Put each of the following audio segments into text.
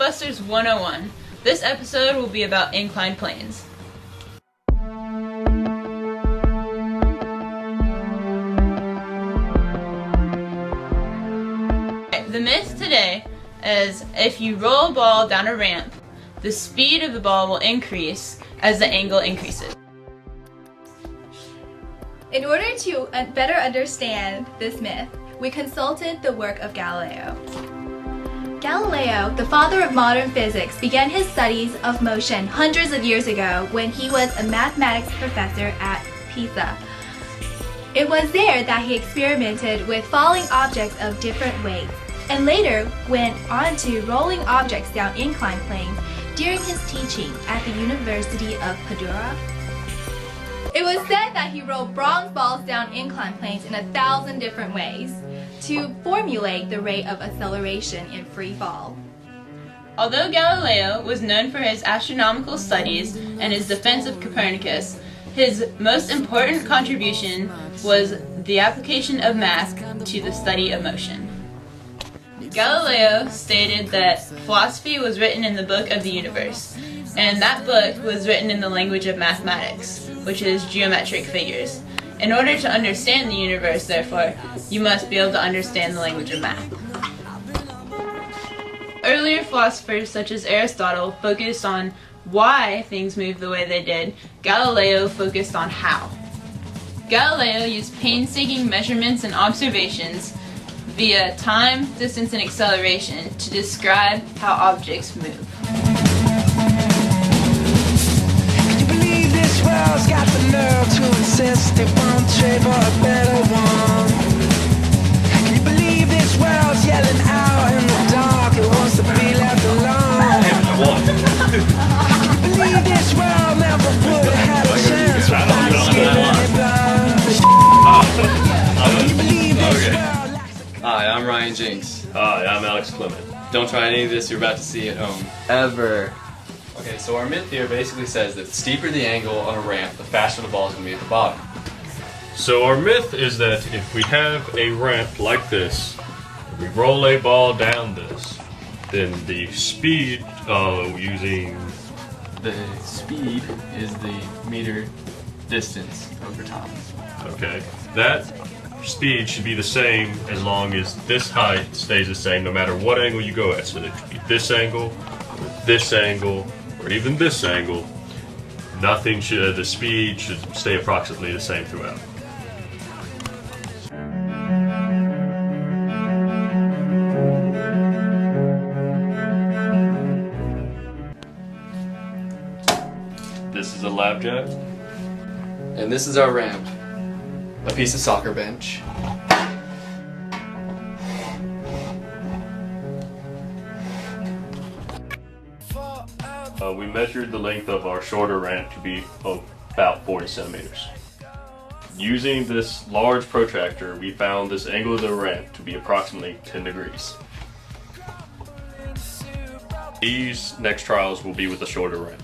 Mythbusters 101. This episode will be about inclined planes. The myth today is if you roll a ball down a ramp, the speed of the ball will increase as the angle increases. In order to better understand this myth, we consulted the work of Galileo. Galileo, the father of modern physics, began his studies of motion hundreds of years ago when he was a mathematics professor at Pisa. It was there that he experimented with falling objects of different weights, and later went on to rolling objects down inclined planes during his teaching at the University of Padua. It was said that he rolled bronze balls down inclined planes in 1,000 different ways to formulate the rate of acceleration in free fall. Although Galileo was known for his astronomical studies and his defense of Copernicus, his most important contribution was the application of math to the study of motion. Galileo stated that philosophy was written in the book of the universe, and that book was written in the language of mathematics, which is geometric figures. In order to understand the universe, therefore, you must be able to understand the language of math. Earlier philosophers such as Aristotle focused on why things moved the way they did. Galileo focused on how. Galileo used painstaking measurements and observations via time, distance, and acceleration to describe how objects move. World's got the nerve to insist it won't trade for a better one. Can you believe this world's yelling out in the dark? It wants to be left alone. Can you believe this world never would have had a chance without skipping blood? Can you believe this world lacks a... Hi, I'm Ryan Jinks. Hi, I'm Alex Clement. Don't try any of this you're about to see at home. Ever. Okay, so our myth here basically says that the steeper the angle on a ramp, the faster the ball is going to be at the bottom. So our myth is that if we have a ramp like this, we roll a ball down this, then the speed using... The speed is the meter distance over time. Okay, that speed should be the same as long as this height stays the same no matter what angle you go at. So it could be this angle, or even this angle. Nothing should, the speed should stay approximately the same throughout. This is a lap jack. And this is our ramp. A piece of soccer bench. We measured the length of our shorter ramp to be about 40 centimeters. Using this large protractor, we found this angle of the ramp to be approximately 10 degrees. These next trials will be with the shorter ramp.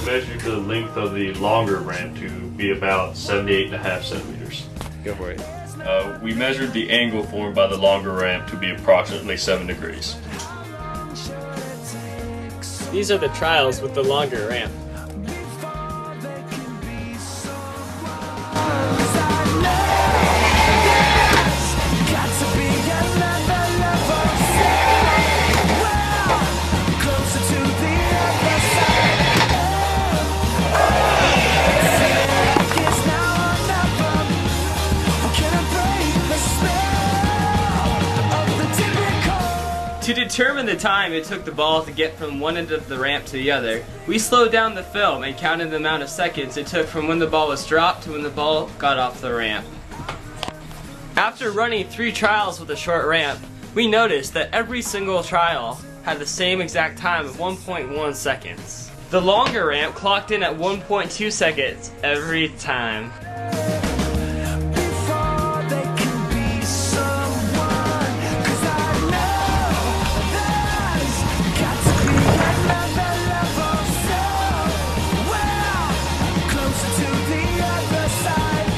Measured the length of the longer ramp to be about 78.5 centimeters. Go for it. We measured the angle formed by the longer ramp to be approximately 7 degrees. These are the trials with the longer ramp. To determine determine the time it took the ball to get from one end of the ramp to the other, we slowed down the film and counted the amount of seconds it took from when the ball was dropped to when the ball got off the ramp. After running 3 trials with a short ramp, we noticed that every single trial had the same exact time of 1.1 seconds. The longer ramp clocked in at 1.2 seconds every time. Before they can be someone, 'cause I know there's got to be another level somewhere closer to the other side.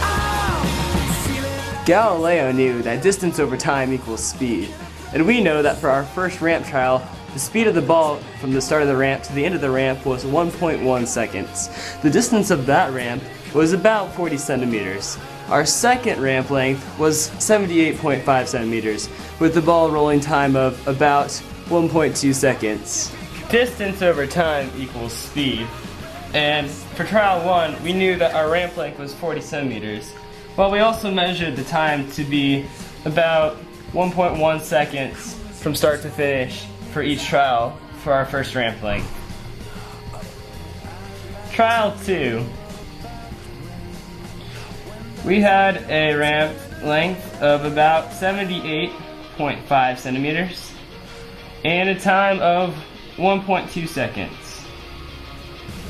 And I'm feeling Galileo knew that distance over time equals speed, and we know that for our first ramp trial, the speed of the ball from the start of the ramp to the end of the ramp was 1.1 seconds. The distance of that ramp was about 40 centimeters. Our second ramp length was 78.5 centimeters, with the ball rolling time of about 1.2 seconds. Distance over time equals speed, and for trial 1, we knew that our ramp length was 40 centimeters, but we also measured the time to be about 1.1 seconds from start to finish for each trial for our first ramp length. Trial 2. We had a ramp length of about 78.5 centimeters and a time of 1.2 seconds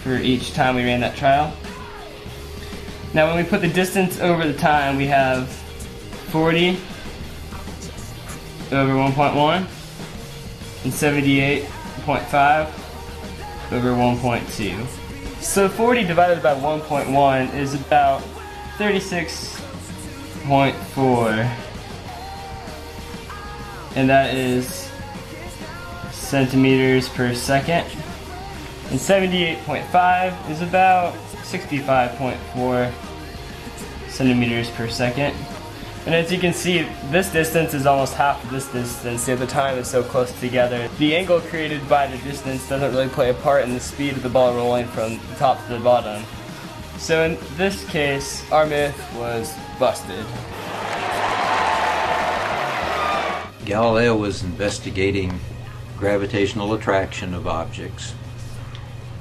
for each time we ran that trial. Now when we put the distance over the time, we have 40 over 1.1 and 78.5 over 1.2. So 40 divided by 1.1 is about 36.4, and that is centimeters per second, and 78.5 is about 65.4 centimeters per second. And as you can see, this distance is almost half of this distance, so the time is so close together. The angle created by the distance doesn't really play a part in the speed of the ball rolling from the top to the bottom. So in this case, our myth was busted. Galileo was investigating gravitational attraction of objects.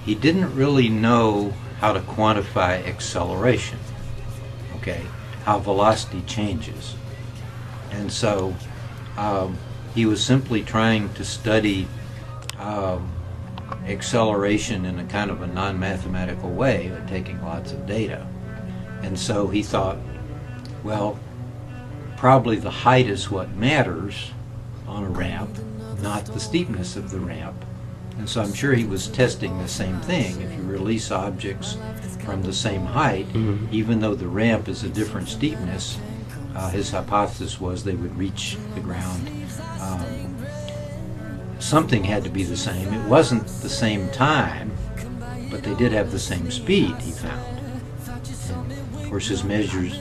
He didn't really know how to quantify acceleration, okay? How velocity changes. And so he was simply trying to study acceleration in a kind of a non-mathematical way, taking lots of data. And so he thought, well, probably the height is what matters on a ramp, not the steepness of the ramp. And so I'm sure he was testing the same thing. If you release objects from the same height, even though the ramp is a different steepness, his hypothesis was they would reach the ground. Something had to be the same. It wasn't the same time, but they did have the same speed, he found. And of course, his measures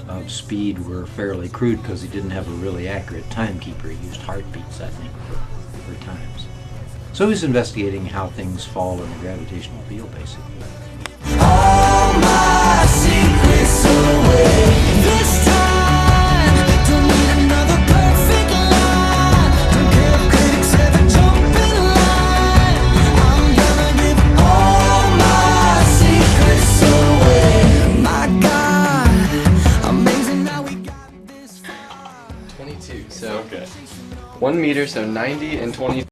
of speed were fairly crude because he didn't have a really accurate timekeeper. He used heartbeats, I think, for times. So he's investigating how things fall in the gravitational field, basically. all my secrets away. This time, don't need another perfect line. Don't care if critics ever jump in line. I'm gonna give all my secrets away. My God, amazing how we got this far. 22, so okay. 1 meter, so 90 and 20.